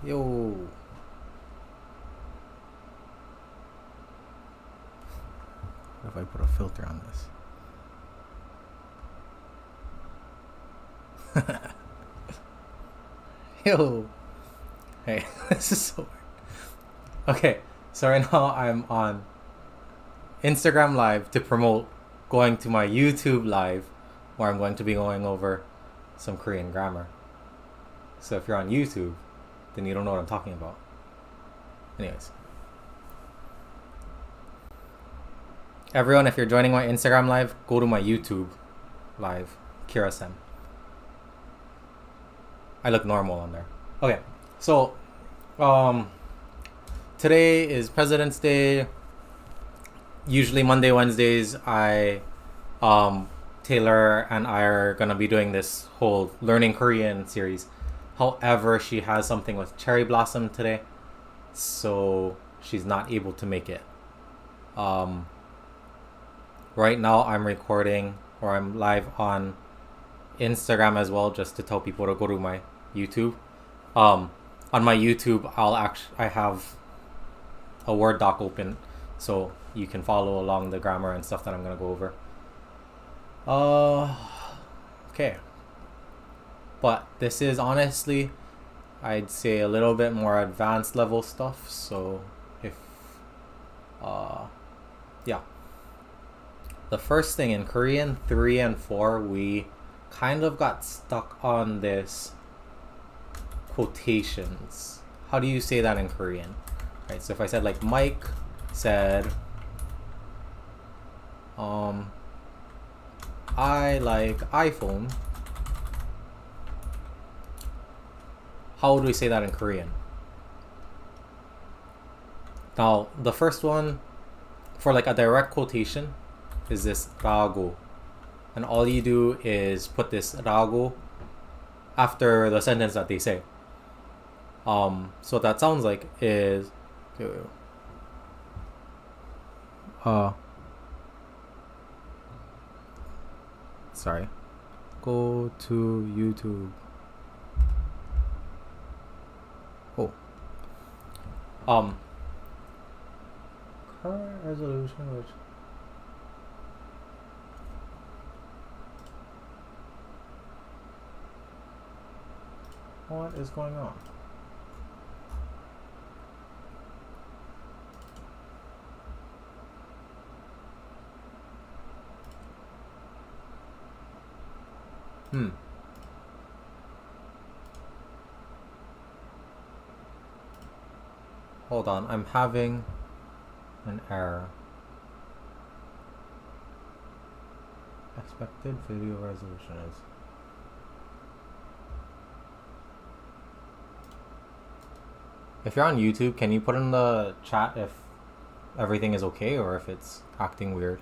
Yo. What if I put a filter on this? Yo. Hey, this is so weird. Okay, so right now I'm on Instagram Live to promote going to my YouTube Live where I'm going to be going over some Korean grammar. So if you're on YouTube, then you don't know what I'm talking about. Anyways. Everyone, if you're joining my Instagram Live, go to my YouTube Live, Kira-sen. I look normal on there. Okay, so today is President's Day. Usually Monday, Wednesdays, Taylor and I are gonna be doing this whole learning Korean series. However, she has something with Cherry Blossom today, so she's not able to make it. Right now I'm recording, or I'm live on Instagram as well, just to tell people to go to my YouTube. On my YouTube, I have a Word doc open, so you can follow along the grammar and stuff that I'm gonna go over. Okay. But this is honestly, I'd say, a little bit more advanced level stuff. So if, yeah. The first thing in Korean 3 and 4, we kind of got stuck on this quotations. How do you say that in Korean? Right, so if I said like Mike said, I like iPhone. How would we say that in Korean? Now, the first one, for like a direct quotation, is this Rago. And all you do is put this Rago after the sentence that they say. So what that sounds like is, sorry, go to YouTube. Current resolution, which what is going on? Hold on, I'm having an error. Expected video resolution is. If you're on YouTube, can you put in the chat if everything is okay or if it's acting weird?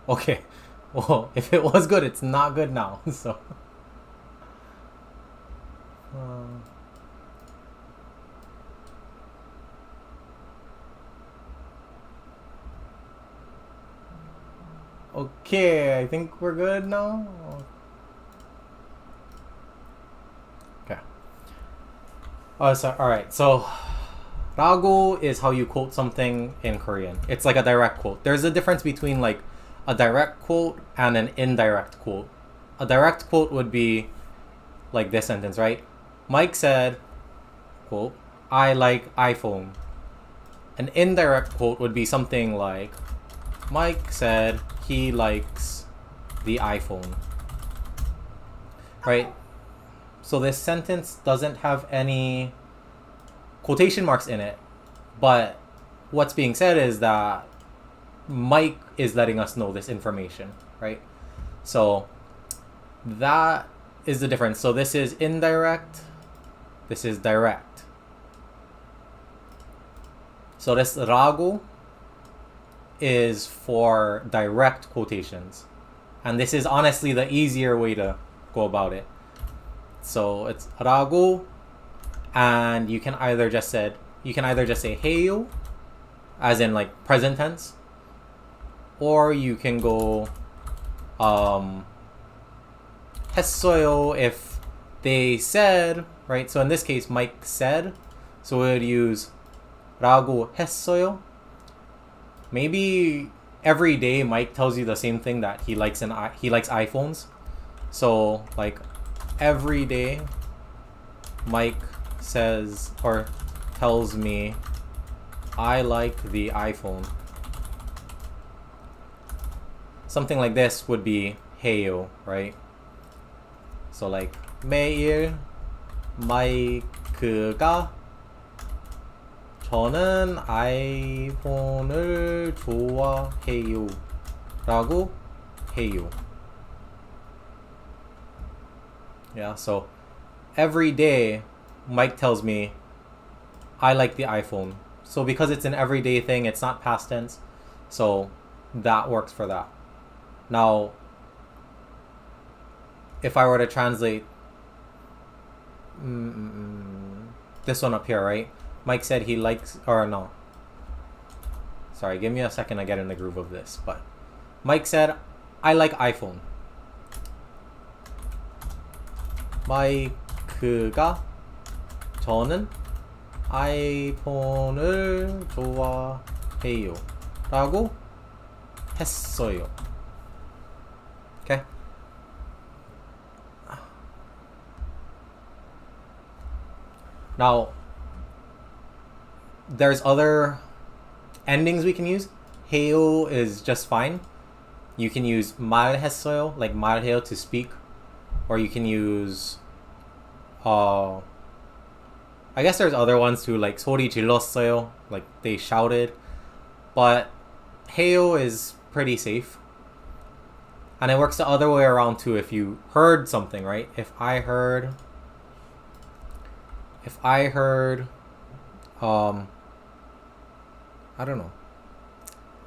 Okay, well, if it was good, it's not good now, so. Okay, I think we're good now. Okay. Alright, so Rago is how you quote something in Korean. It's like a direct quote. There's a difference between like a direct quote and an indirect quote. A direct quote would be like this sentence, right? Mike said, quote, I like iPhone. An indirect quote would be something like, Mike said he likes the iPhone. Right? So this sentence doesn't have any quotation marks in it, but what's being said is that Mike is letting us know this information, right? So that is the difference. So this is indirect, this is direct. So this Rago is for direct quotations. And this is honestly the easier way to go about it. So it's Rago, and you can either just say heyo, as in like present tense, or you can go 했어요 if they said, right? So in this case, Mike said, so we would use 라고 했어요. Maybe every day Mike tells you the same thing, that he likes iPhones. So like every day Mike says or tells me I like the iPhone. Something like this would be heyo, right? So like 매일 마이크가 저는 아이폰을 좋아해요 라고 해요. Yeah, so every day Mike tells me I like the iPhone. So because it's an everyday thing, it's not past tense, so that works for that. Now if I were to translate this one up here, right? Mike said he likes, or no. Sorry, give me a second to get in the groove of this. But Mike said, I like iPhone. 마이크가 저는 아이폰을 좋아해요 라고 했어요. Okay? Now, there's other endings we can use. 해요 is just fine. You can use 말했어요, like 말해요 to speak, or you can use I guess there's other ones too, like 소리 질렀어요, like they shouted. But 해요 is pretty safe. And it works the other way around too. If you heard something, right? If I heard I don't know,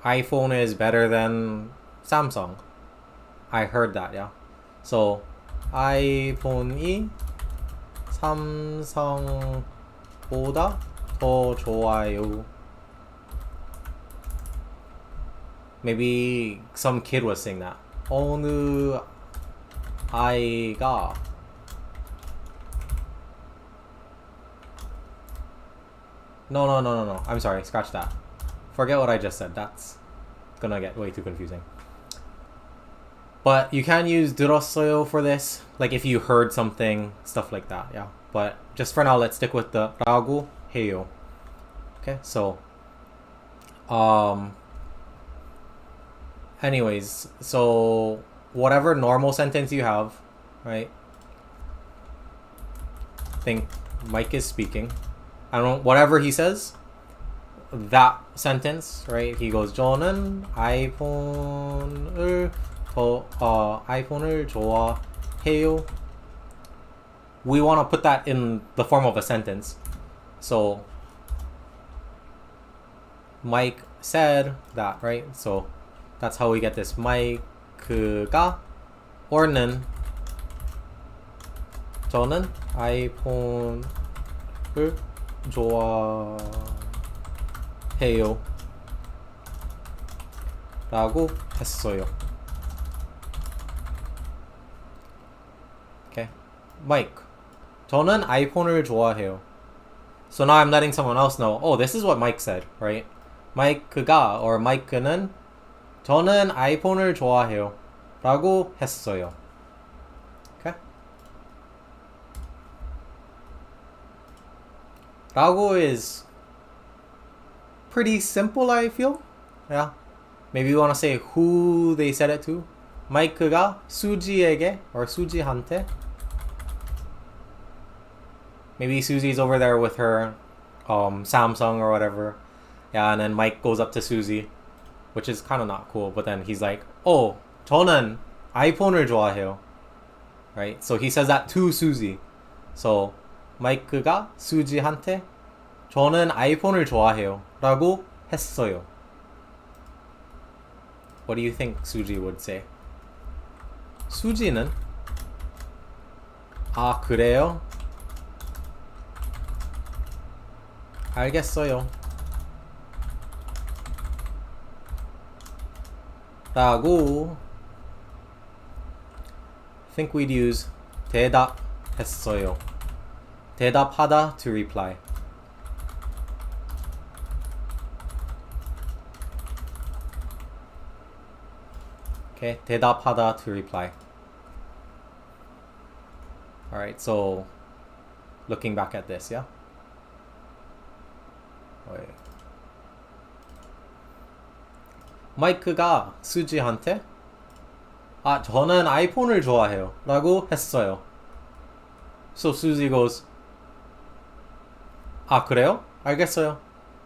iPhone is better than Samsung. I heard that, yeah. So 아이폰이 삼성보다 더 좋아요. Maybe some kid was saying that. 어느 아이가 No. I'm sorry, scratch that. Forget what I just said. That's gonna get way too confusing. But you can use 들었어요 for this, like if you heard something, stuff like that, yeah. But just for now, let's stick with the 라고 해요. Okay, so anyways, so whatever normal sentence you have, right? Think Mike is speaking. I don't know, whatever he says, that sentence, right? He goes, 저는 아이폰을 좋아해요. We want to put that in the form of a sentence. So Mike said that, right? So that's how we get this. 마이크가 or는 저는 아이폰을 좋아해요 라고 했어요. Okay. Mike, 저는 아이폰을 좋아해요. So now I'm letting someone else know, oh, this is what Mike said, right? 마이크가 or 마이크는 저는 아이폰을 좋아해요 라고 했어요. Okay? 라고 is pretty simple, I feel. Yeah. Maybe you want to say who they said it to. 마이크가 수지에게 or 수지한테. Maybe Susie's over there with her Samsung or whatever. Yeah, and then Mike goes up to Susie, which is kind of not cool. But then he's like, oh, 저는 아이폰을 좋아해요. Right? So he says that to Susie. So 마이크가 수지한테 저는 아이폰을 좋아해요. 라고 했어요. What do you think Suji would say? 수지는 아, 그래요? 알겠어요. 라고 I think we'd use 대답했어요. 대답하다 to reply. Okay, 대답하다 to reply. Alright, so looking back at this, yeah? Wait. 마이크가 수지한테 아, 저는 아이폰을 좋아해요 라고 했어요. So Suzy goes 아, 그래요? 알겠어요.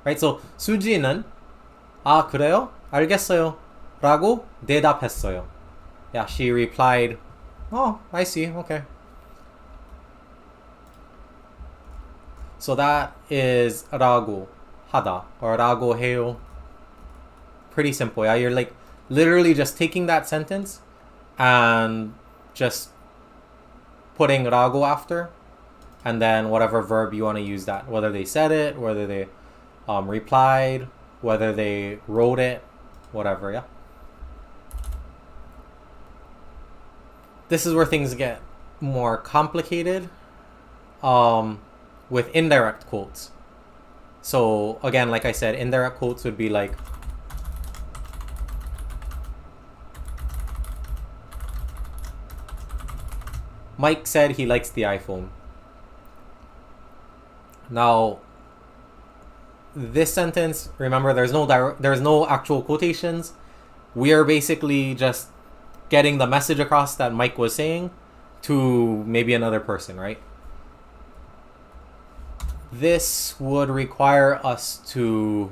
Right, so 수지는 아, 그래요? 알겠어요 라고 대답했어요. Yeah, she replied, oh, I see, okay. So that is 라고 하다 or 라고 해요. Pretty simple, yeah? You're like literally just taking that sentence and just putting 라고 after and then whatever verb you want to use that. Whether they said it, whether they replied, whether they wrote it, whatever, yeah? This is where things get more complicated with indirect quotes. So again, like I said, indirect quotes would be like Mike said he likes the iPhone. Now, this sentence, remember, there's no actual quotations. We are basically just getting the message across that Mike was saying to maybe another person, right? This would require us to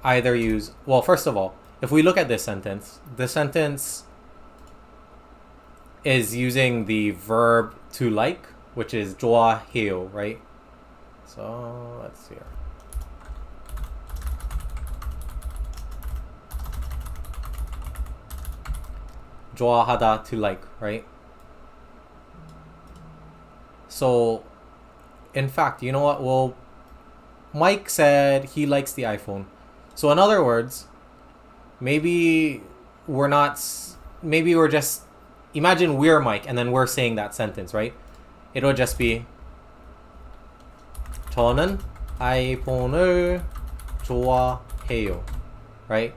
either use, well, first of all, if we look at this sentence, the sentence is using the verb to like, which is 좋아해요, right? So let's see here. 좋아하다 to like, right? So in fact, you know what? Well, Mike said he likes the iPhone. So in other words, maybe we're just, imagine we're Mike and then we're saying that sentence, right? It would just be 저는 아이폰을 좋아해요, right?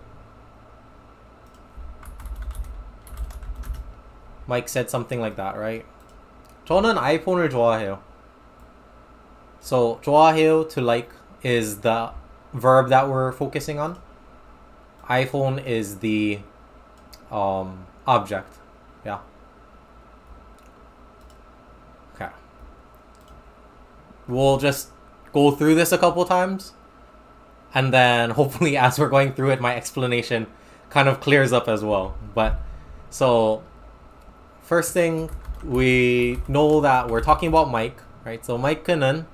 Mike said something like that, right? 저는 아이폰을 좋아해요. So 좋아해요 to like is the verb that we're focusing on. iPhone is the object. Yeah. Okay. We'll just go through this a couple times, and then hopefully as we're going through it, my explanation kind of clears up as well. But so first thing, we know that we're talking about Mike, right? So 마이크는,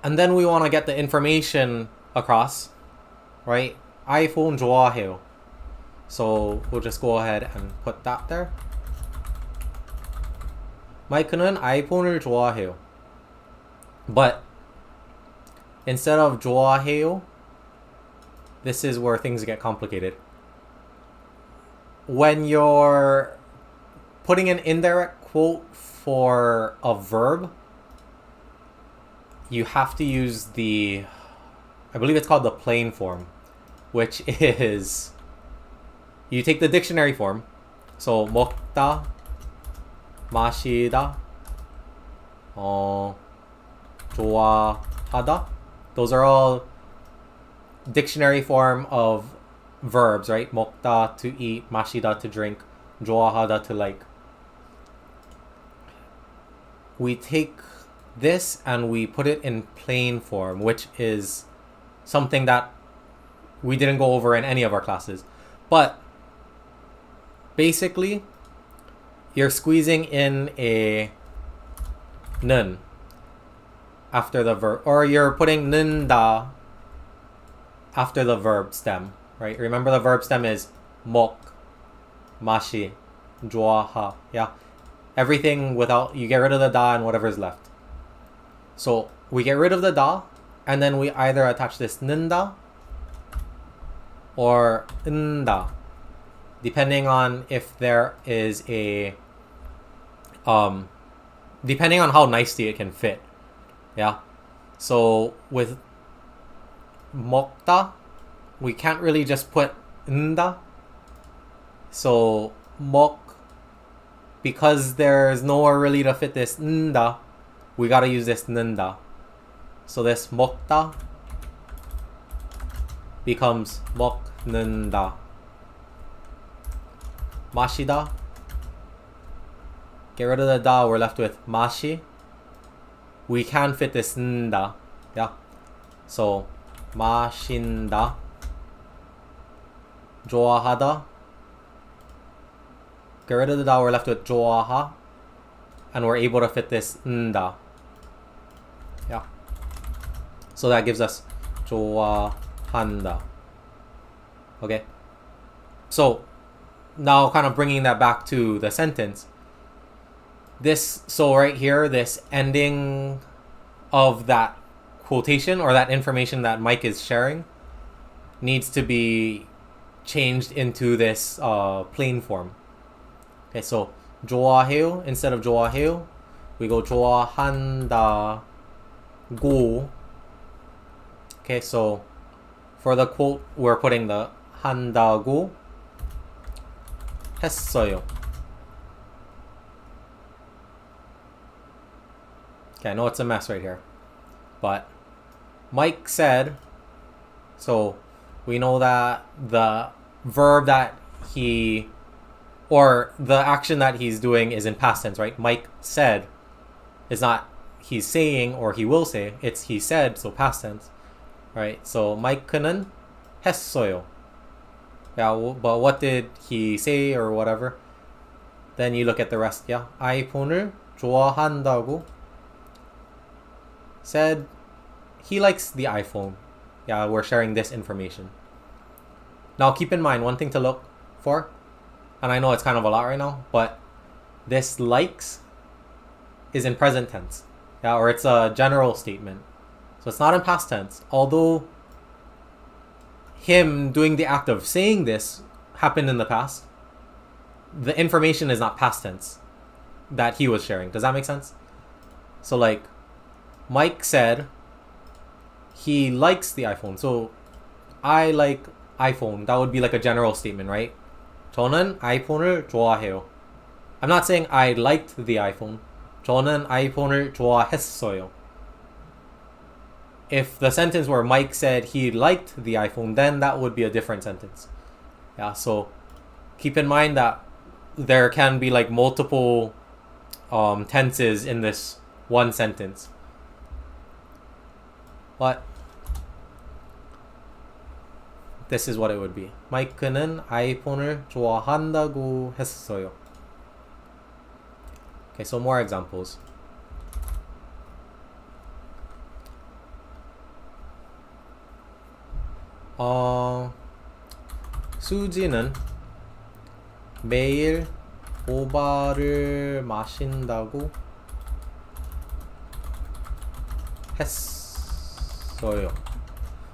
and then we want to get the information across, right? iPhone 좋아해요. So we'll just go ahead and put that there. 마이크는 아이폰을 좋아해요. But instead of 좋아해요, this is where things get complicated. When you're putting an indirect quote for a verb, you have to use the, I believe it's called the plain form, which is, you take the dictionary form. So 먹다, 마시다, 좋아하다. Those are all dictionary form of verbs, right? 먹다 to eat, 마시다 to drink, 좋아하다 to like. We take this and we put it in plain form, which is something that we didn't go over in any of our classes. But basically, you're squeezing in a 는, after the verb, or you're putting 는다 after the verb stem, right? Remember the verb stem is 먹, 마시, 좋아하. Yeah, everything without, you get rid of the da and whatever's left. So we get rid of the da, and then we either attach this 는다 or 은다, depending on if there is a depending on how nicely it can fit. Yeah, so with 먹다, we can't really just put 은다. So 먹, because there's nowhere really to fit this 은다, we gotta use this 는다. So this 먹다 becomes 먹는다. 마시다, get rid of the da, we're left with 마시. We can fit this nda. Yeah, so 마신다. 좋아하다, get rid of the da, we're left with 좋아하, and we're able to fit this nda. Yeah, so that gives us 좋아한다. Okay, so now kind of bringing that back to the sentence. This, so right here, this ending of that quotation or that information that Mike is sharing needs to be changed into this plain form. Okay, so 좋아해요, instead of 좋아해요, we go 좋아한다고. Okay, so for the quote, we're putting the 한다고 했어요. Okay, I know it's a mess right here, but Mike said, so we know that the verb that he, or the action that he's doing is in past tense, right? Mike said is not he's saying or he will say, it's he said, so past tense, right? So 마이크는 했어요. Yeah, but what did he say or whatever? Then you look at the rest. Yeah, 아이폰을 좋아한다고 said he likes the iPhone. Yeah, we're sharing this information. Now keep in mind one thing to look for, and I know it's kind of a lot right now, but this likes is in present tense. Yeah, or it's a general statement. So it's not in past tense. Although him doing the act of saying this happened in the past, the information is not past tense that he was sharing. Does that make sense? So like, Mike said he likes the iPhone. So I like iPhone. That would be like a general statement, right? 저는 아이폰을 좋아해요. I'm not saying I liked the iPhone. 저는 아이폰을 좋아했어요. If the sentence where Mike said he liked the iPhone, then that would be a different sentence. Yeah, so keep in mind that there can be like multiple tenses in this one sentence. But this is what it would be. 마이크는 아이폰을 좋아한다고 했어요. Okay, so more examples. 수지는 매일 보바를 마신다고 했어요.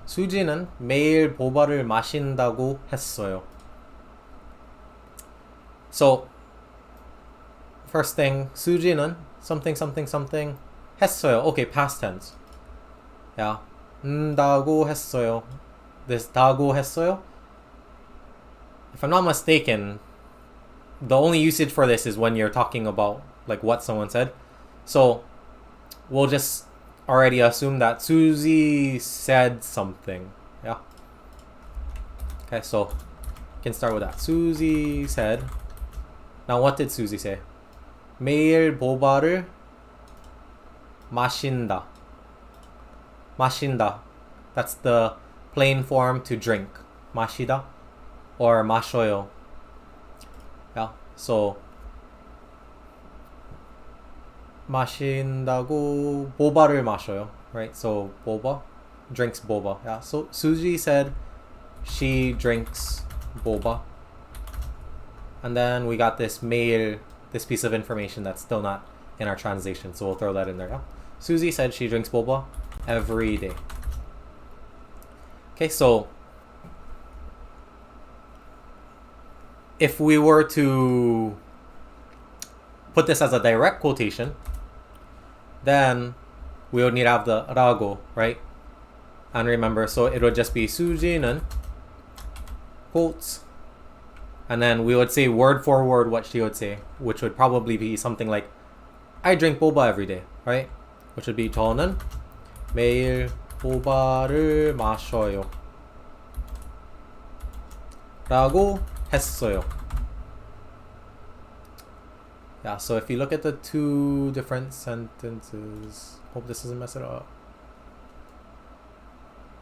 수지는 매일 보바를 마신다고 했어요. So, first thing, 수지는 something something something 했어요. Okay, past tense. Yeah, 다고 했어요. This 다고 했어요. If I'm not mistaken, the only usage for this is when you're talking about like what someone said. So we'll just already assume that Susie said something. Yeah. Okay, so you can start with that. Susie said. Now what did Susie say? 매일 보바를 마신다. 마신다. That's the plain form to drink. 마시다 or 마셔요. Yeah. So 마신다고 보바를 마셔요. Right? So boba drinks boba. Yeah. So Suji said she drinks boba. And then we got this mail, this piece of information that's still not in our translation. So we'll throw that in there. Yeah. Susie said she drinks boba every day. Okay, so if we were to put this as a direct quotation, then we would need to have the rago, right? And remember, so it would just be 수지는 quotes, and then we would say word for word what she would say, which would probably be something like, I drink boba every day, right? Which would be 저는 매일 보바를 마셔요 라고 했어요. Yeah, so if you look at the two different sentences, hope this doesn't mess it up.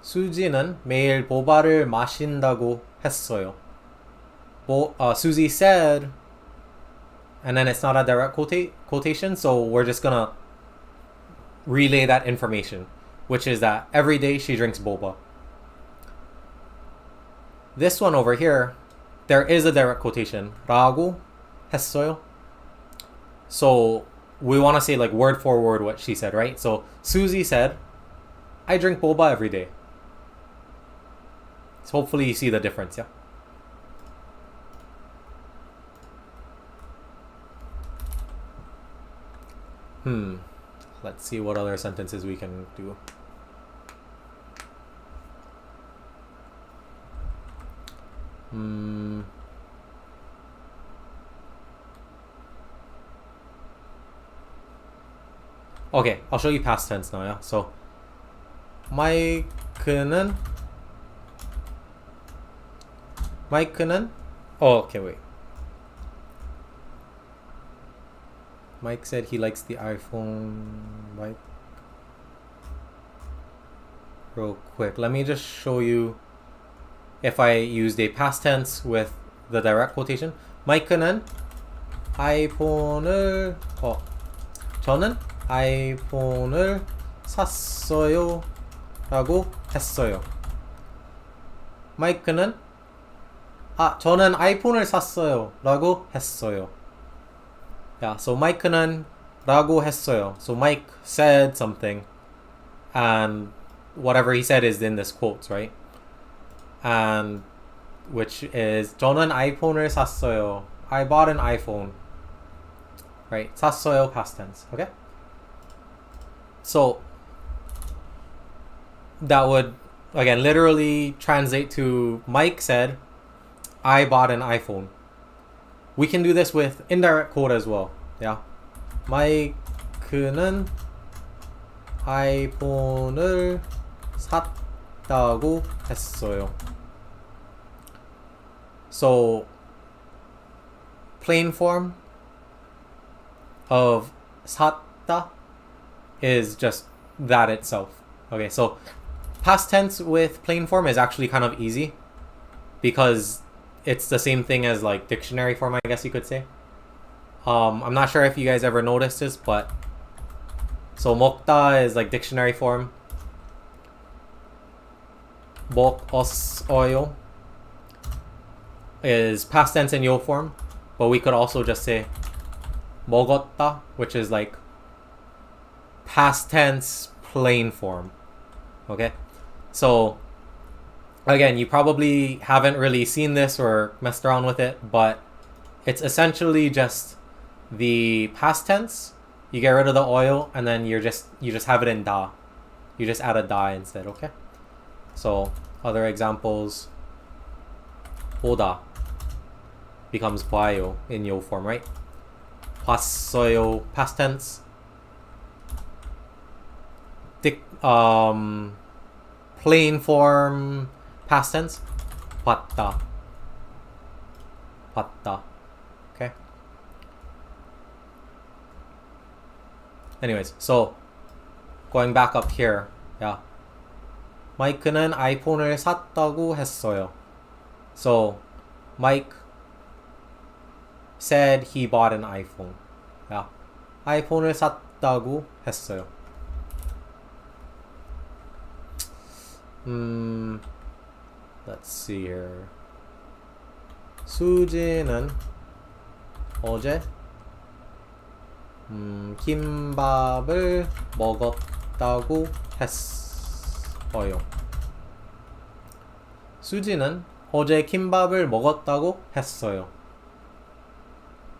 수지는 매일 보바를 마신다고 했어요. Susie said, and then it's not a direct quotation, so we're just gonna relay that information, which is that every day she drinks boba. This one over here, there is a direct quotation. 라고 했어요. So we want to say like word for word what she said, right? So Susie said, I drink boba every day. So hopefully you see the difference, yeah? Let's see what other sentences we can do. Okay, I'll show you past tense now, yeah? So 마이크는 okay, wait. Mike said he likes the iPhone. Mike, real quick, let me just show you if I used a past tense with the direct quotation. 마이크는 아이폰을 저는 아이폰을 샀어요 라고 했어요. 마이크는 저는 아이폰을 샀어요 라고 했어요. Yeah, so 마이크는 라고 했어요. So Mike said something, and whatever he said is in this quotes, right? And which is 저는 아이폰을 샀어요. I bought an iPhone. Right? 샀어요 past tense. Okay? So that would again literally translate to Mike said, I bought an iPhone. We can do this with indirect quote as well. Yeah. 마이크는 아이폰을 샀다고 했어요. So plain form of 샀다 is just that itself. Okay, so past tense with plain form is actually kind of easy because it's the same thing as like dictionary form, I guess you could say. I'm not sure if you guys ever noticed this, but so 먹다 is like dictionary form. 먹었어요 is past tense in yo form, but we could also just say 먹었다, which is like past tense plain form. Okay, so again, you probably haven't really seen this or messed around with it, but it's essentially just the past tense. You get rid of the oil, and then you just have it in da. You just add a da instead. Okay. So other examples. 보다 becomes 봐요 in yo form, right? 봤어요 past tense. Plain form past tense. 봤다. Okay. Anyways, so going back up here, yeah. 마이크는 아이폰을 샀다고 했어요. So Mike said he bought an iPhone. Yeah. 아이폰을 먹었다고 했어요. Let's see here. 수지는 어제 김밥을 먹었다고 했어요. 수지는 어제 김밥을 먹었다고 했어요.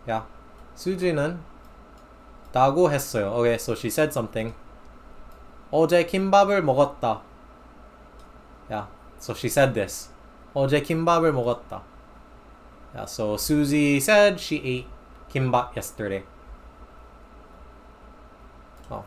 야, 수지는 다고 했어요. Okay, so she said something. 어제 김밥을 먹었다. Yeah, so she said this. 어제 김밥을 먹었다. Yeah, so Susie said she ate kimbap yesterday. Oh.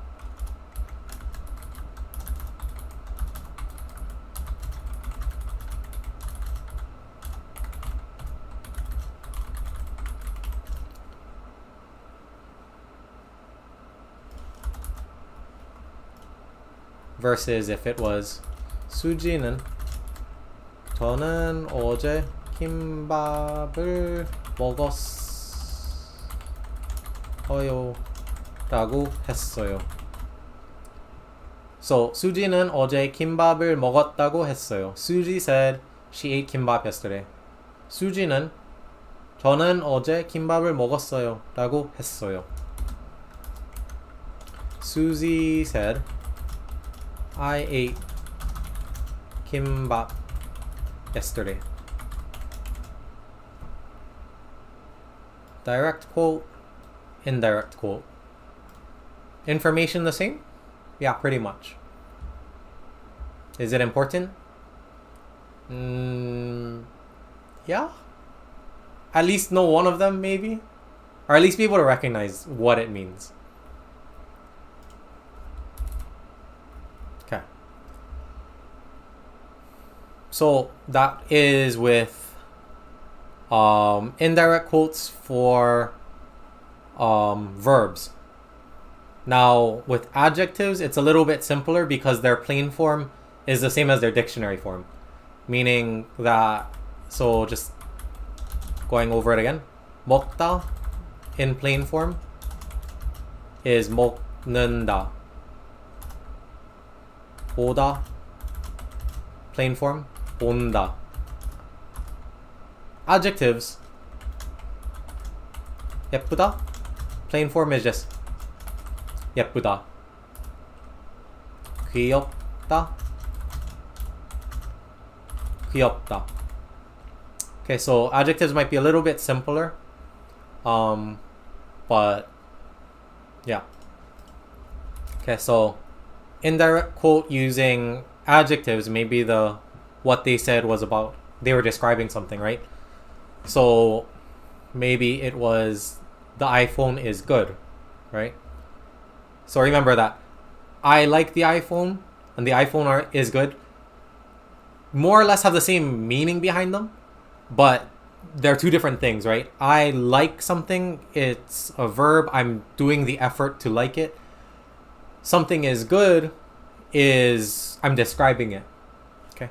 Versus if it was 수지는 저는 어제 김밥을 먹었어요 라고 했어요. So 수지는 어제 김밥을 먹었다고 했어요. Suji said she ate kimbap yesterday. 수지는 저는 어제 김밥을 먹었어요 라고 했어요. Susie said I ate kimbap yesterday. Direct quote, indirect quote. Information the same? Yeah, pretty much. Is it important? Yeah. At least know one of them, maybe? Or at least be able to recognize what it means. Okay. So that is with indirect quotes for verbs. Now, with adjectives, it's a little bit simpler because their plain form is the same as their dictionary form. Meaning that, so just going over it again. 먹다 in plain form is 먹는다. 보다 plain form 본다. Adjectives 예쁘다 plain form is just 예쁘다. 귀엽다 귀엽다. Okay, so adjectives might be a little bit simpler, but yeah. Okay, so indirect quote using adjectives, maybe what they said was about, they were describing something, right? So maybe it was the iPhone is good, right? So remember that I like the iPhone and the iPhone is good more or less have the same meaning behind them, but they're two different things, right? I like something, it's a verb, I'm doing the effort to like it. Something is good is I'm describing it. Okay,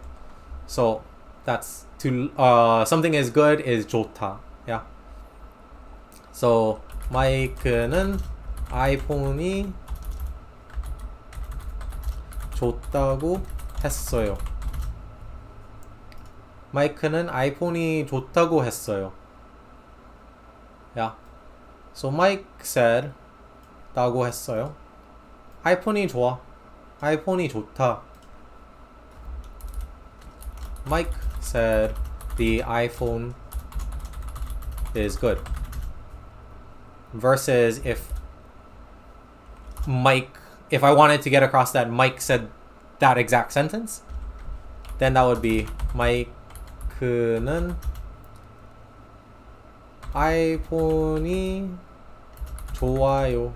so that's something is good is 좋다. Yeah. So 마이크는 아이폰이 좋다고 했어요. 마이크는 아이폰이 좋다고 했어요. Yeah. So Mike said 다고 했어요. 아이폰이 좋아. 아이폰이 좋다. Mike said the iPhone is good. Versus if I wanted to get across that Mike said that exact sentence, then that would be 마이크는 아이폰이 좋아요.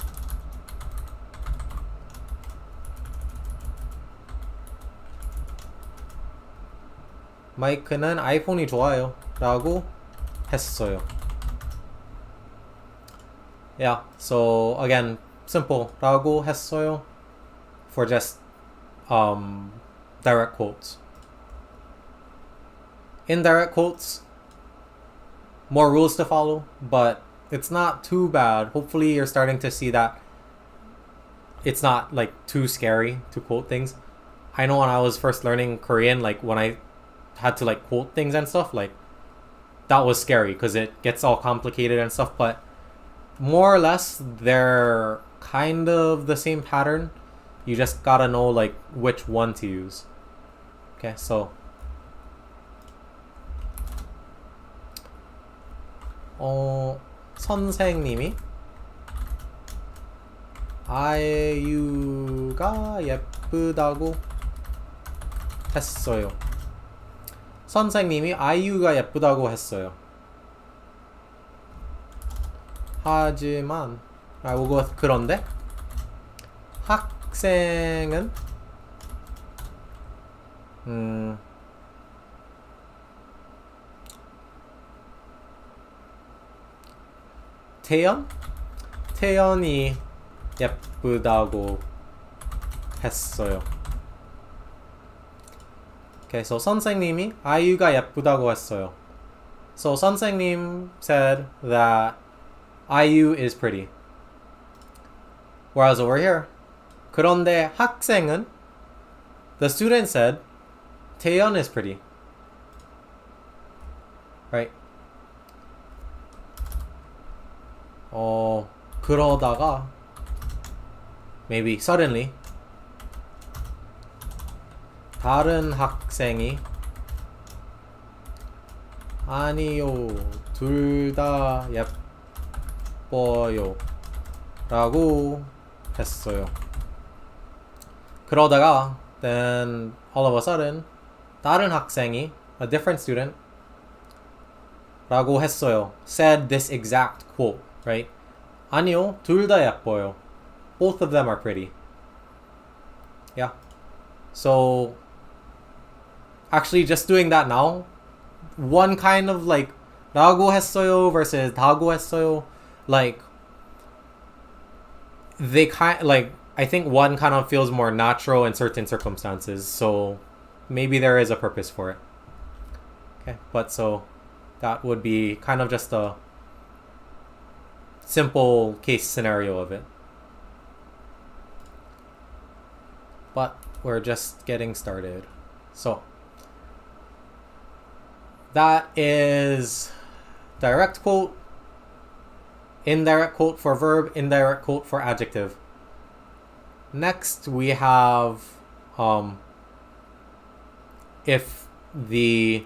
마이크는 아이폰이 좋아요 라고 했어요. Yeah, so again, simple. 라고 했어요 for just direct quotes. Indirect quotes, more rules to follow, but it's not too bad. Hopefully you're starting to see that it's not like too scary to quote things. I know when I was first learning Korean, like when I had to like quote things and stuff, like that was scary because it gets all complicated and stuff, but more or less they're kind of the same pattern. You just gotta know like which one to use. Okay, so 선생님이 아이유가 예쁘다고 했어요. 선생님이 아이유가 예쁘다고 했어요. 하지만 그런데 학생은 태연이 예쁘다고 했어요. Okay, so 선생님이 아이유가 예쁘다고 했어요. So 선생님 said that IU is pretty. Whereas over here, 그런데 학생은, the student said 태연 is pretty. Right? 그러다가 maybe suddenly 다른 학생이 아니요, 둘 다 예뻐요 라고 했어요. 그러다가 then all of a sudden 다른 학생이, a different student, 라고 했어요, said this exact quote, right? 아니요, 둘 다 예뻐요. Both of them are pretty. Yeah. So actually just doing that now, one kind of like 라고 했어요 versus 다고 했어요, like they like I think one kind of feels more natural in certain circumstances, so maybe there is a purpose for it. Okay, but so that would be kind of just a simple case scenario of it. But we're just getting started. So that is direct quote, indirect quote for verb, indirect quote for adjective. Next we have if the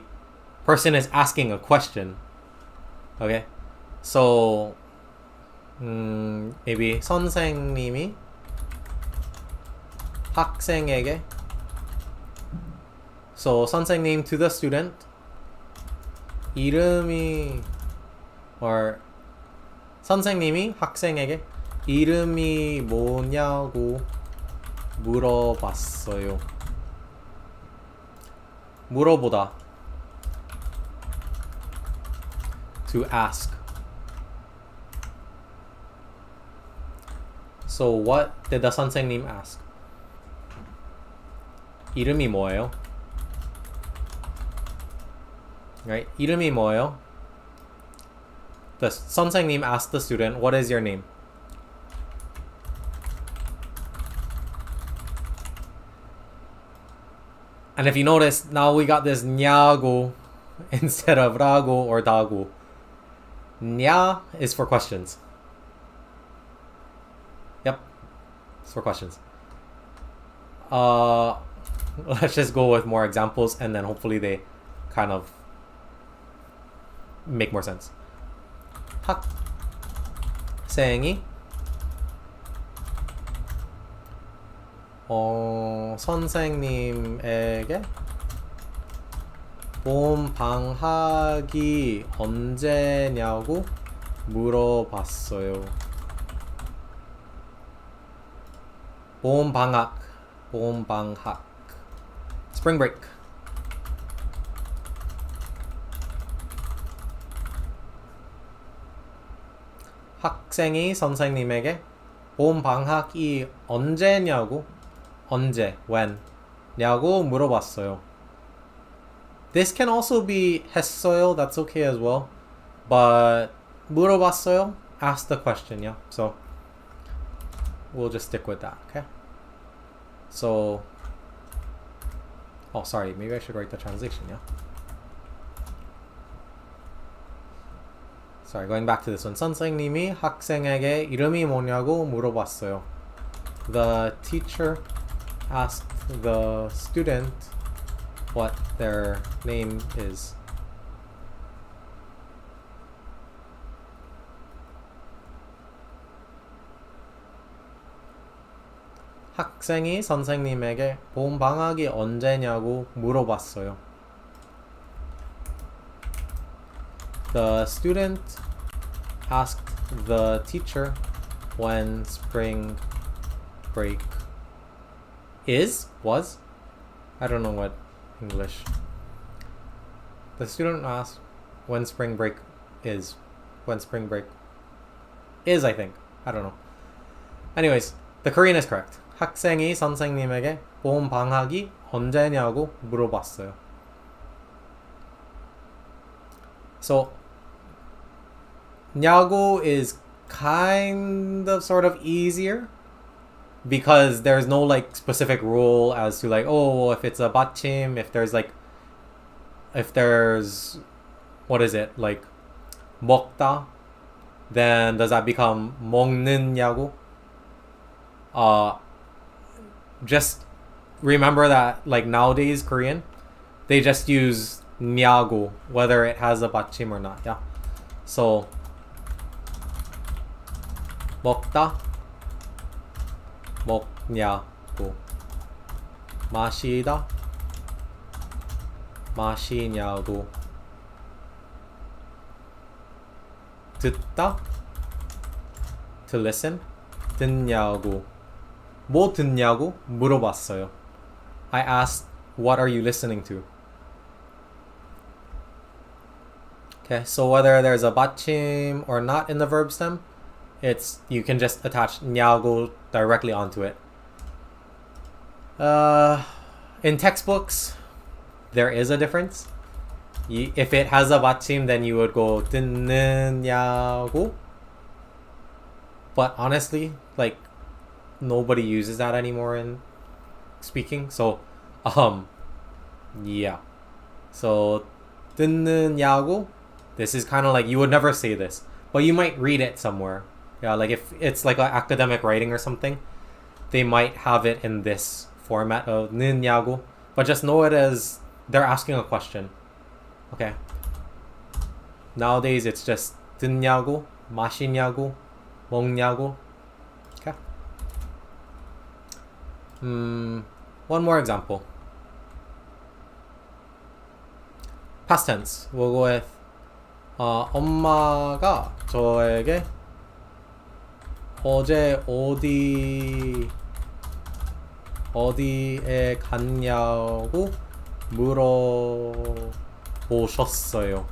person is asking a question. Okay, so maybe 선생님이 학생에게, so 선생님 to the student, 이름이, or 선생님이 학생에게 이름이 뭐냐고 물어봤어요. 물어보다, to ask. So what did the 선생님 ask? 이름이 뭐예요? Right? 이름이 뭐예요? The 선생님 asked the student, what is your name? And if you notice, now we got this 냐고 instead of 라고 or 다고. 냐 is for questions. Yep, it's for questions. Let's just go with more examples and then hopefully they kind of make more sense. 학생이 선생님에게 봄 방학이 언제냐고 물어봤어요. 봄 방학, spring break. 학생이 선생님에게 봄 방학이 언제냐고, 언제, when, 냐고 물어봤어요. This can also be 했어요, that's okay as well. But 물어봤어요, ask the question, yeah. So we'll just stick with that, okay? So, oh, sorry, maybe I should write the translation, yeah? Sorry, going back to this one. 선생님이 학생에게 이름이 뭐냐고 물어봤어요. The teacher asked the student what their name is. 학생이 선생님에게 봄 방학이 언제냐고 물어봤어요. The student asked the teacher when spring break was? I don't know what English. The student asked when spring break is. When spring break is, I think. I don't know. Anyways, the Korean is correct. 학생이 선생님에게 봄 방학이 언제냐고 물어봤어요. So, 냐고 is kind of sort of easier because there's no like specific rule as to like, oh, if it's a 받침, if there's what is it, like 먹다, then does that become 먹느냐고? Just remember that like nowadays Korean, they just use 냐고 whether it has a 받침 or not. Yeah. So 먹다, 먹냐고. 마시다, 마시냐고. 듣다, to listen, 듣냐고. 뭐 듣냐고 물어봤어요. I asked, what are you listening to? Okay, so whether there's a 받침 or not in the verb stem, you can just attach 냐고 directly onto it. In textbooks, there is a difference. If it has a 받침, then you would go 듣느냐고. But honestly, like nobody uses that anymore in speaking. So, yeah. So 듣느냐고. This is kind of like you would never say this, but you might read it somewhere. Yeah, like if it's like an academic writing or something, they might have it in this format of 느냐고, but just know it as they're asking a question. Okay. Nowadays it's just 듣냐고, 마시냐고, 먹냐고. Okay. One more example. Past tense. We'll go with 엄마가 저에게 어제 어디에 갔냐고 물어보셨어요.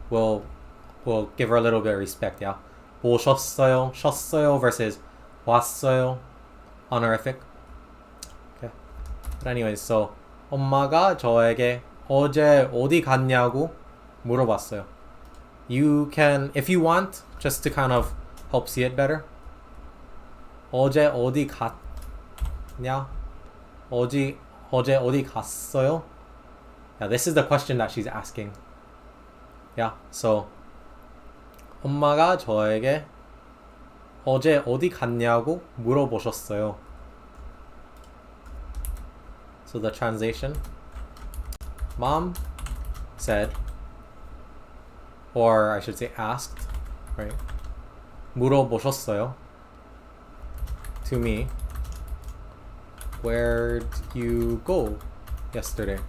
We'll give her a little bit of respect, yeah. 보셨어요, 셨어요 versus 왔어요, honorific. Okay. But anyways, so 엄마가 저에게 어제 어디 갔냐고 물어봤어요. You can, if you want, just to kind of help see it better. 어제 어디 갔냐? 어제 어디 갔어요? Yeah, this is the question that she's asking. Yeah, so 엄마가 저에게 어제 어디 갔냐고 물어보셨어요. So the translation. Mom said, or I should say asked, right? 물어보셨어요. To me, where'd you go yesterday?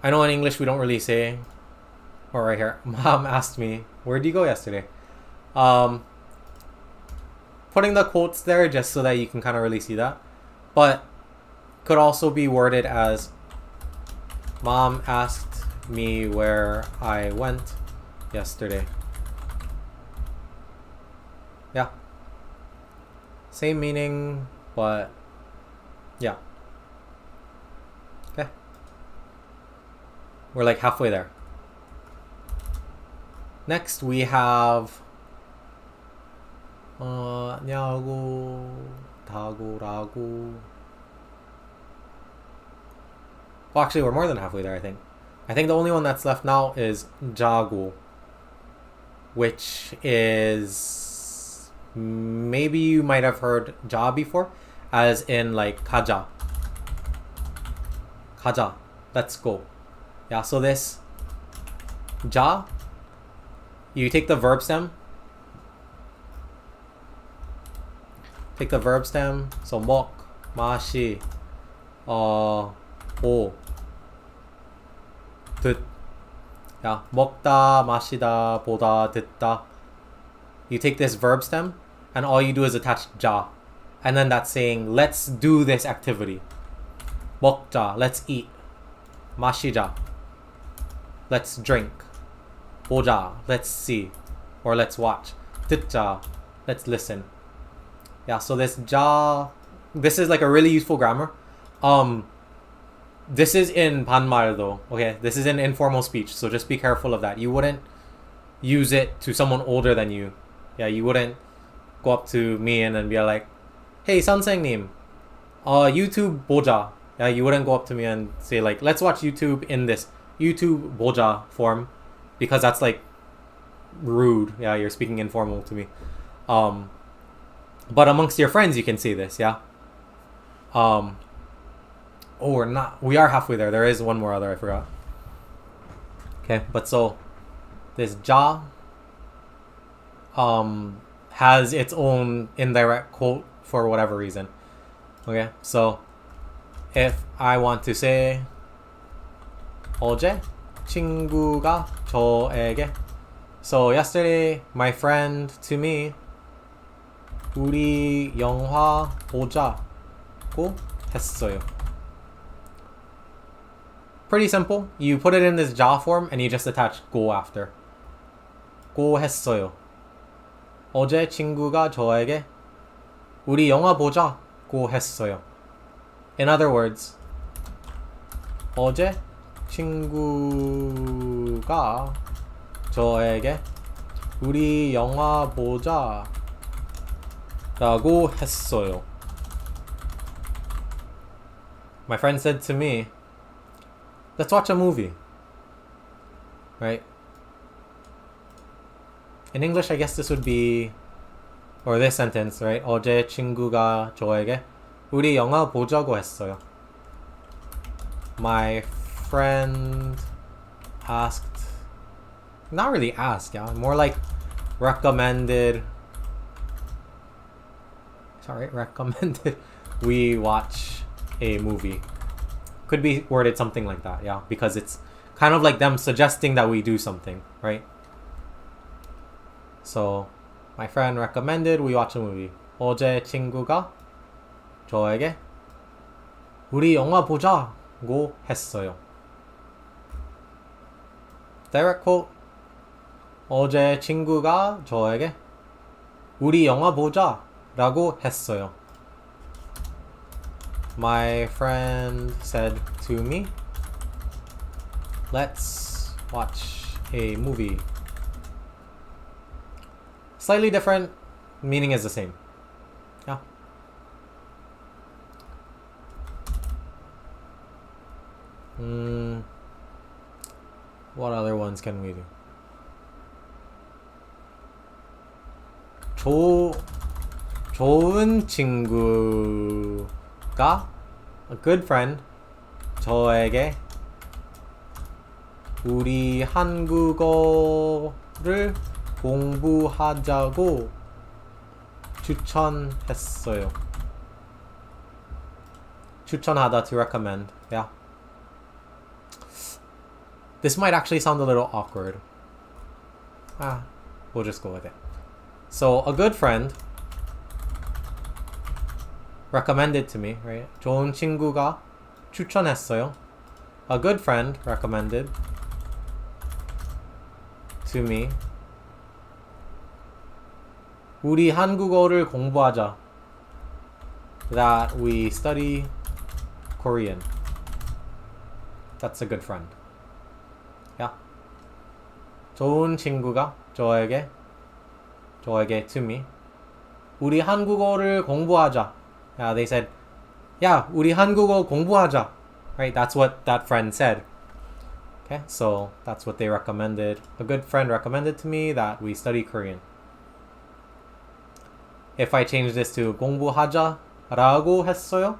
I know in English we don't really say, or right here, Mom asked me, where'd you go yesterday? Putting the quotes there just so that you can kind of really see that. But could also be worded as, Mom asked me where I went yesterday. Yeah. Same meaning, but yeah. Okay. We're like halfway there. Next we have 냐고, 다고, 라고. Well, actually, we're more than halfway there, I think. I think the only one that's left now is jago, which is... maybe you might have heard ja before, as in like kaja. Kaja. Let's go. Yeah, so this ja, you take the verb stem. Take the verb stem. So 먹, 마시, 오, 듣. Yeah, 먹다, 마시다, 보다, 듣다. You take this verb stem, and all you do is attach ja. And then that's saying, let's do this activity. 먹자, let's eat. 마시자, let's drink. 보자, let's see. Or let's watch. 듣자, let's listen. Yeah, so this ja, this is like a really useful grammar. This is in 반말 though, okay? This is in informal speech, so just be careful of that. You wouldn't use it to someone older than you. Yeah, you wouldn't go up to me and then be like, hey, 선생님, YouTube 보자. Yeah, you wouldn't go up to me and say like, let's watch YouTube in this YouTube 보자 form, because that's like rude. Yeah, you're speaking informal to me. But amongst your friends, you can say this, yeah? Oh, we're not. We are halfway there. There is one more other, I forgot. Okay, but so this ja has its own indirect quote for whatever reason. Okay, so if I want to say 어제 친구가 저에게, so yesterday my friend to me, 우리 영화 보자고 했어요. Pretty simple. You put it in this ja form and you just attach go after. go 했어요. 어제 친구가 저에게 우리 영화 보자고 했어요. In other words, 어제 친구가 저에게 우리 영화 보자라고 했어요. My friend said to me, let's watch a movie. Right? In English, I guess this would be, or this sentence, right? 어제 친구가 저에게 우리 영화 보자고 했어요. My friend asked, not really asked, yeah, more like recommended, recommended we watch a movie. Could be worded something like that, yeah, because it's kind of like them suggesting that we do something, right? So, my friend recommended we watch a movie. 어제 친구가 저에게 우리 영화 보자고 했어요. Direct quote. 어제 친구가 저에게 우리 영화 보자라고 했어요. My friend said to me, let's watch a movie. Slightly different, meaning is the same. Yeah. What other ones can we do? 좋은 친구가, a good friend, 저에게 우리 한국어를 공부하자고 추천했어요. 추천하다, to recommend. Yeah. This might actually sound a little awkward. We'll just go with it. So, a good friend recommended to me, right? 좋은 친구가 추천했어요. A good friend recommended to me. 우리 한국어를 공부하자. That we study Korean. That's a good friend. Yeah. 좋은 친구가 저에게 to me 우리 한국어를 공부하자. They said, yeah, 우리 한국어 공부하자. Right? That's what that friend said. Okay, so that's what they recommended. A good friend recommended to me that we study Korean. If I change this to 공부하자라고 했어요,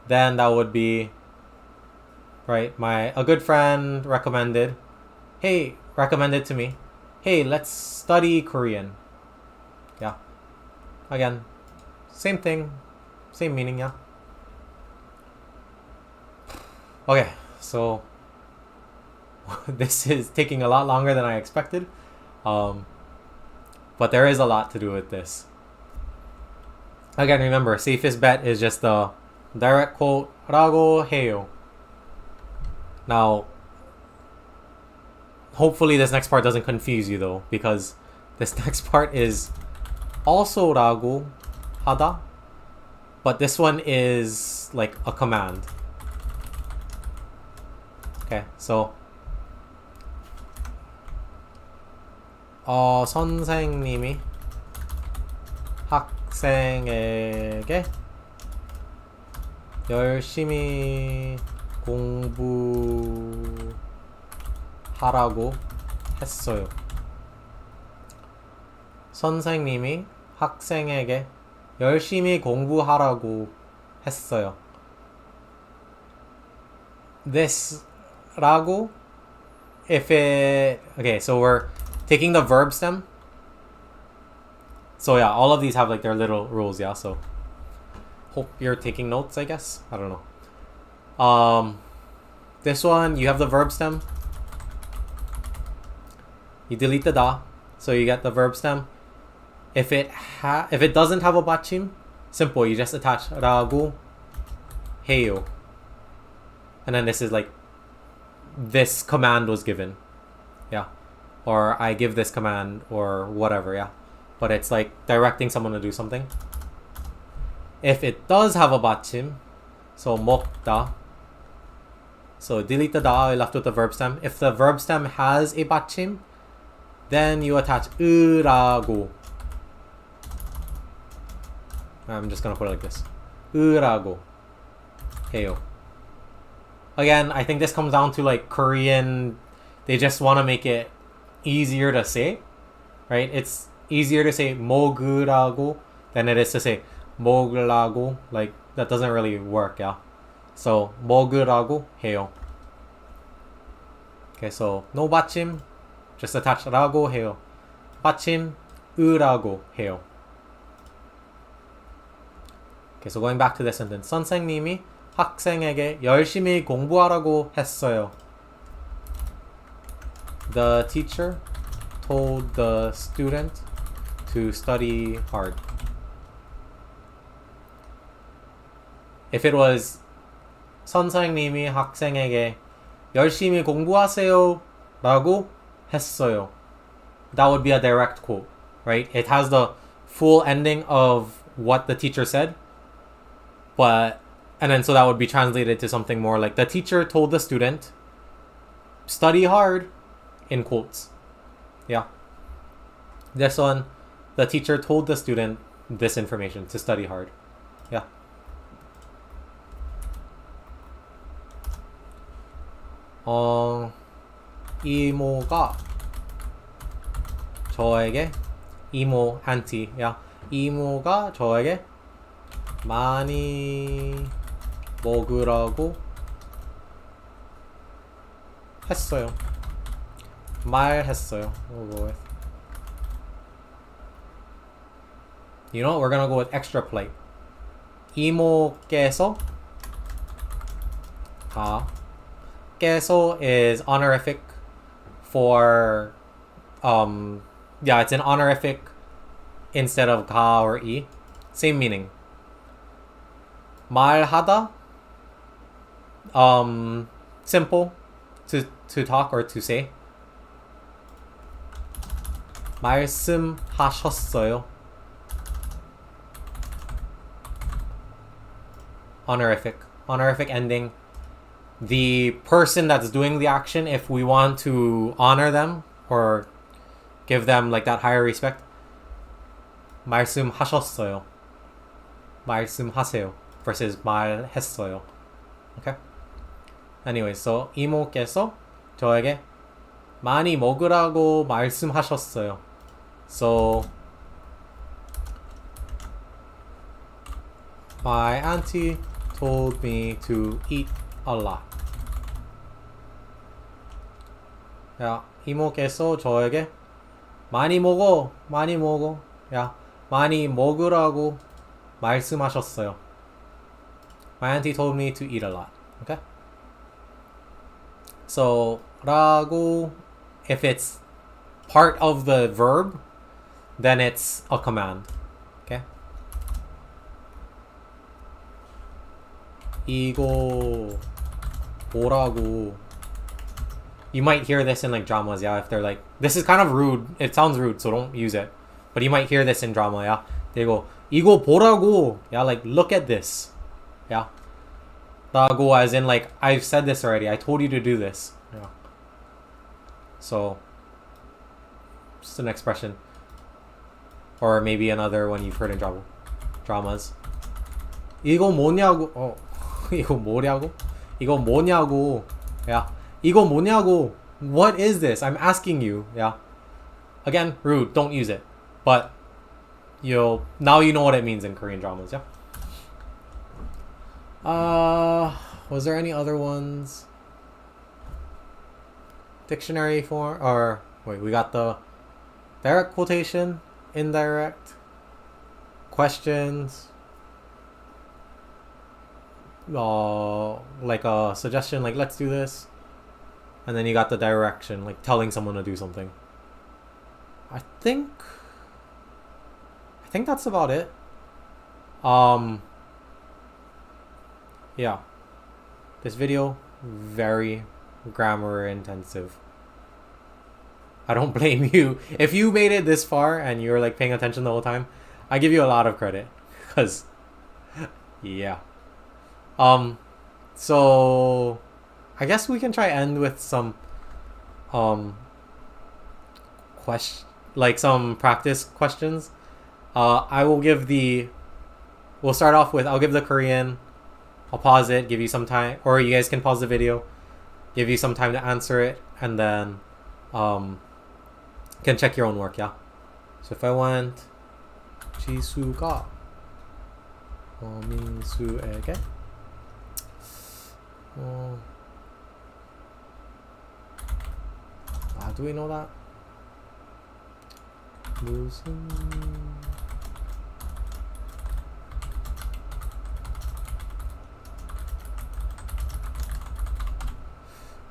then that would be, right, a good friend recommended to me, hey, let's study Korean. Yeah. Again, same thing, same meaning, yeah. Okay, so this is taking a lot longer than I expected. But there is a lot to do with this. Again, remember, safest bet is just the direct quote, Rago 해요. Now, hopefully this next part doesn't confuse you though, because this next part is also Rago 하다, but this one is like a command. Okay, so 선생님이 학생에게 열심히 공부하라고 했어요. 선생님이 학생에게 열심히 공부하라고 했어요. This 라고, okay, so we're taking the verb stem. So yeah, all of these have like their little rules, yeah, so hope you're taking notes, I guess. I don't know. This one, you have the verb stem. You delete the da, so you get the verb stem. If it doesn't have a 받침, simple, you just attach 라고 해요. And then this is like, this command was given. Yeah. Or I give this command or whatever, yeah. But it's like directing someone to do something. If it does have a 받침, so 먹다, so delete the da, you're left with the verb stem. If the verb stem has a 받침, then you attach 으라고. I'm just gonna put it like this. 으라고 해요. Again, I think this comes down to like Korean, they just want to make it easier to say, right? It's easier to say 먹으라고 than it is to say 먹으라고. Like, that doesn't really work, yeah. So, 먹으라고 해요. Okay, so no 받침, just attach 라고 해요. 받침, 으라고 해요. Okay, so going back to the sentence. 선생님이 학생에게 열심히 공부하라고 했어요. The teacher told the student to study hard. If it was 선생님이 학생에게 열심히 공부하세요 라고 했어요, that would be a direct quote, right? It has the full ending of what the teacher said, and then so that would be translated to something more like the teacher told the student study hard, in quotes. Yeah. This one, the teacher told the student this information to study hard. Yeah. 이모가 저에게, 이모, auntie, yeah. 이모가 저에게 많이 먹으라고 했어요. 말했어요. We'll go with. You know what? We're gonna go with extra polite. 이모께서, 께서 is honorific for, yeah, it's an honorific instead of 가 or 이. Same meaning. 말하다, simple, to talk or to say. 말씀하셨어요. Honorific ending. The person that's doing the action, if we want to honor them or give them like that higher respect, 말씀하셨어요. 말씀하세요 versus 말했어요. Okay? Anyway, so 이모께서 저에게 많이 먹으라고 말씀하셨어요. So my auntie told me to eat a lot. 야, 이모께서 저에게 많이 먹어. 야, 많이 먹으라고 말씀하셨어요. My auntie told me to eat a lot. Okay? So, 라고, if it's part of the verb, then it's a command. Okay? 이거 뭐라고. You might hear this in like dramas, yeah, if they're like, this is kind of rude. It sounds rude, so don't use it. But you might hear this in drama, yeah. They go, 이거 보라고. Yeah, like, look at this. Yeah. 라고 as in like, I've said this already. I told you to do this. Yeah. So, just an expression. Or maybe another one you've heard in dramas. 이거 뭐냐고. Oh, 이거 뭐냐고? 이거 뭐냐고. Yeah. 이거 뭐냐고. What is this? I'm asking you. Yeah. Again, rude. Don't use it. But now you know what it means in Korean dramas. Yeah. Was there any other ones? Dictionary form, or wait, we got the direct quotation, indirect, questions, like a suggestion, like let's do this, and then you got the direction, like telling someone to do something. I think that's about it. Yeah, this video very grammar intensive. I don't blame you if you made it this far and you're like paying attention the whole time. I give you a lot of credit, because yeah. So I guess we can try end with some some practice questions. We'll start off with, I'll give the Korean, I'll pause it, give you some time, or you guys can pause the video, give you some time to answer it, and then can check your own work, yeah? So if I went 지수가 민수에게 do we know that? 무슨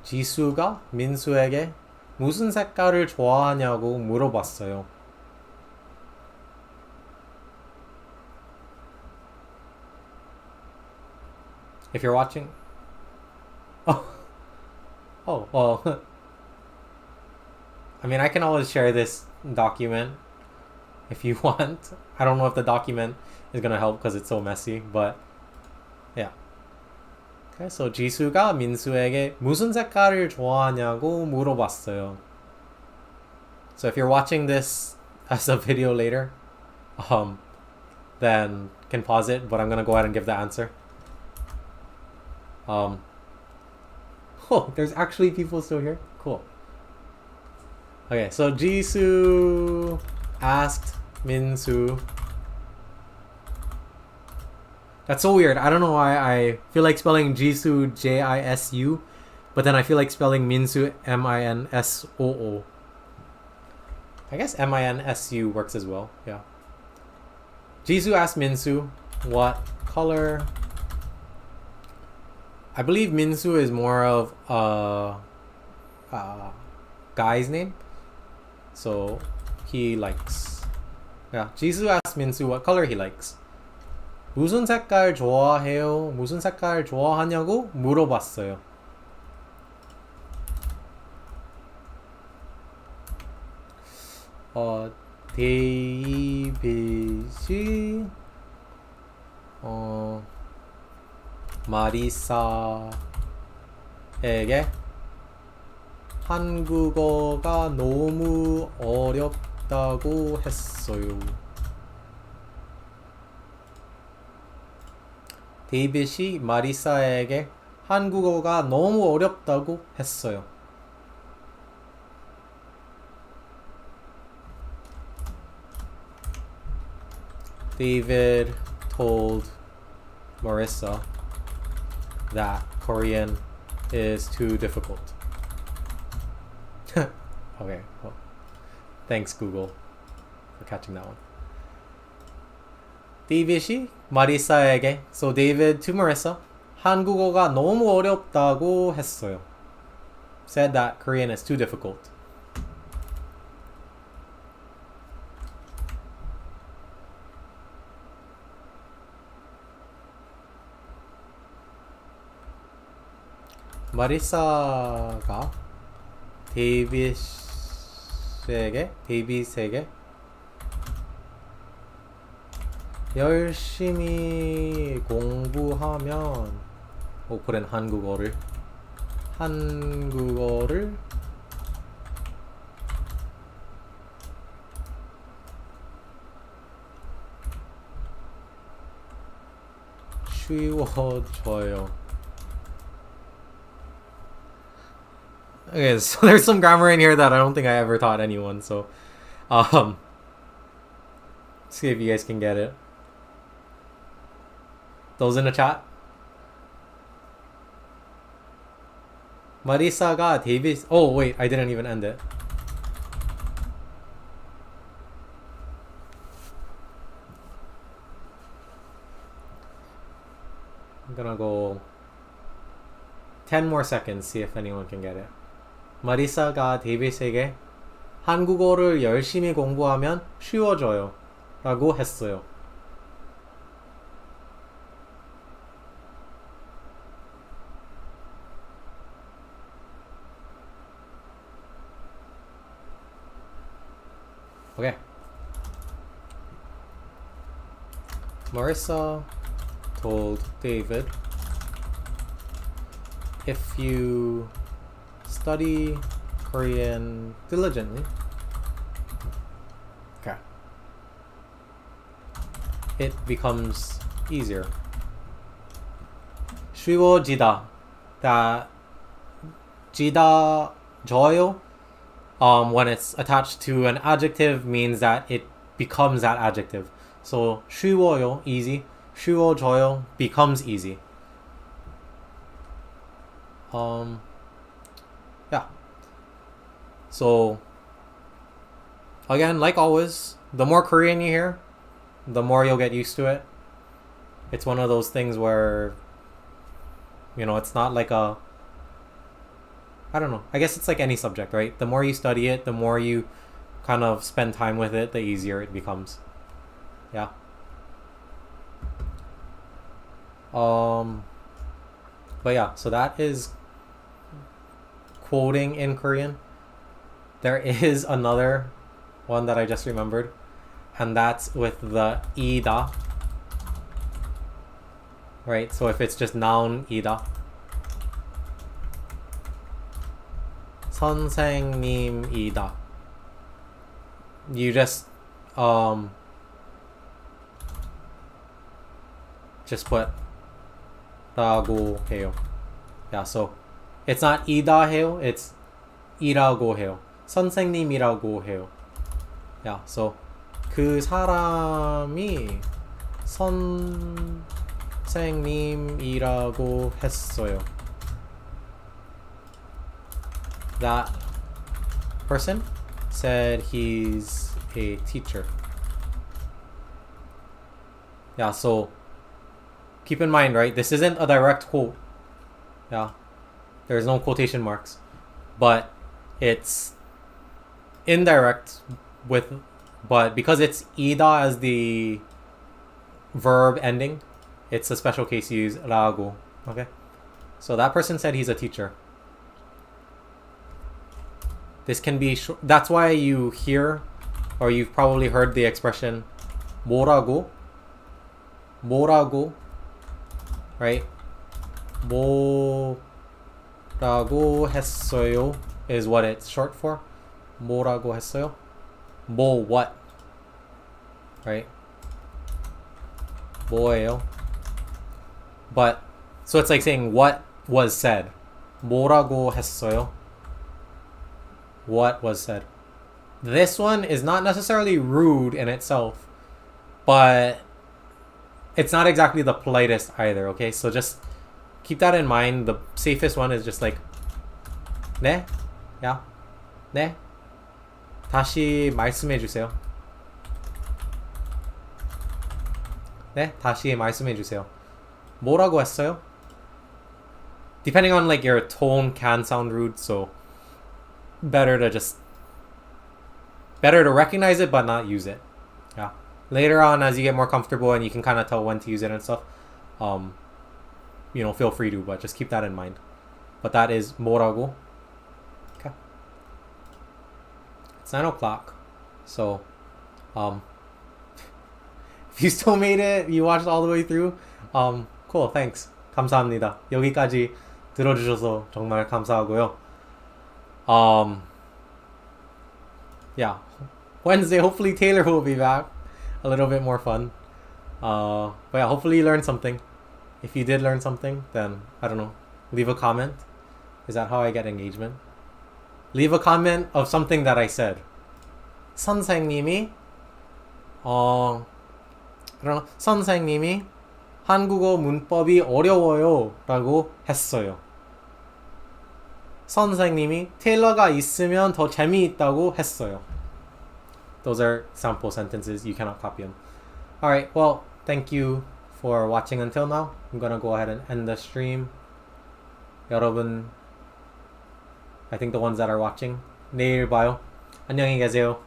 지수가 민수에게 무슨 색깔을 좋아하냐고 물어봤어요. If you're watching, well, I mean, I can always share this document if you want. I don't know if the document is gonna help because it's so messy, but yeah. Okay, so 지수가 민수에게 무슨 색깔을 좋아하냐고 물어봤어요. So if you're watching this as a video later, then can pause it, but I'm gonna go ahead and give the answer. There's actually people still here? Cool. Okay, so Jisoo asked Minsu. That's so weird. I don't know why I feel like spelling Jisoo Jisu, but then I feel like spelling Minsu Minsoo. I guess Minsu works as well. Yeah. Jisoo asked Minsu what color. I believe Minsu is more of a guy's name, so he likes. Yeah, Jisoo asked Minsu what color he likes. 무슨 색깔 좋아해요? 무슨 색깔 좋아하냐고 물어봤어요. 데이빗이 마리사에게 한국어가 너무 어렵다고 했어요. 데이빗이 마리사에게 한국어가 너무 어렵다고 했어요. David told Marissa that Korean is too difficult. Okay, well, thanks Google for catching that one. 데이빗이 마리사에게, so David to Marissa, 한국어가 너무 어렵다고 했어요. Said that Korean is too difficult. 마리사가 데이빗에게 열심히 공부하면 오프렌 한국어를 쉬워져요. Okay, so there's some grammar in here that I don't think I ever taught anyone, so see if you guys can get it. Those in the chat? Marisa가 데이빗, oh wait, I didn't even end it. I'm gonna go 10 more seconds, see if anyone can get it. 마리사가 데이빗에게 한국어를 열심히 공부하면 쉬워져요 라고 했어요. Okay. Marissa told David, if you study Korean diligently, okay, it becomes easier. 쉬워지다, that 지다 져요, when it's attached to an adjective means that it becomes that adjective. So 쉬워요, easy. 쉬워져요 becomes easy. Yeah. So again, like always, the more Korean you hear, the more you'll get used to it. It's one of those things where, you know, it's not like a, I don't know, I guess it's like any subject, right? The more you study it, the more you kind of spend time with it, the easier it becomes. Yeah. But yeah, so that is quoting in Korean. There is another one that I just remembered, and that's with the ida. Right? So if it's just noun ida. 선생님이다. You just put 라고 해요. Yeah, so it's not 이다 해요, it's 이라고 해요. 선생님이라고 해요. Yeah, so 그 사람이 선생님이라고 했어요. That person said he's a teacher. Yeah, so keep in mind, right? This isn't a direct quote. Yeah. There's no quotation marks. But it's indirect but because it's ida as the verb ending, it's a special case you use rago. Okay? So that person said he's a teacher. This can be that's why you hear, or you've probably heard the expression 뭐라고, right? 뭐라고 했어요 is what it's short for. 뭐라고 했어요? 뭐 what? Right? 뭐예요? But so it's like saying what was said. 뭐라고 했어요? What was said. This one is not necessarily rude in itself, but it's not exactly the politest either, okay? So just keep that in mind. The safest one is just like 네? 야? 네? 다시 말씀해 주세요. 네? 다시 말씀해 주세요. 뭐라고 했어요? Depending on like your tone can sound rude, so better to recognize it but not use it. Yeah. Later on, as you get more comfortable and you can kind of tell when to use it and stuff, feel free to, but just keep that in mind. But that is 뭐라고. Okay. It's 9 o'clock. So, if you still made it, you watched all the way through, cool, thanks. 감사합니다. 여기까지 들어주셔서 정말 감사하고요. Yeah. Wednesday, hopefully Taylor will be back. A little bit more fun. But yeah, hopefully you learned something. If you did learn something, then, I don't know, leave a comment. Is that how I get engagement? Leave a comment of something that I said. 선생님이, I don't know, 선생님이 한국어 문법이 어려워요 라고 했어요. 선생님이 테일러가 있으면 더 재미있다고 했어요. Those are sample sentences. You cannot copy them. Alright, well, thank you for watching until now. I'm gonna go ahead and end the stream. 여러분, I think the ones that are watching, 내일 봐요. 안녕히 계세요.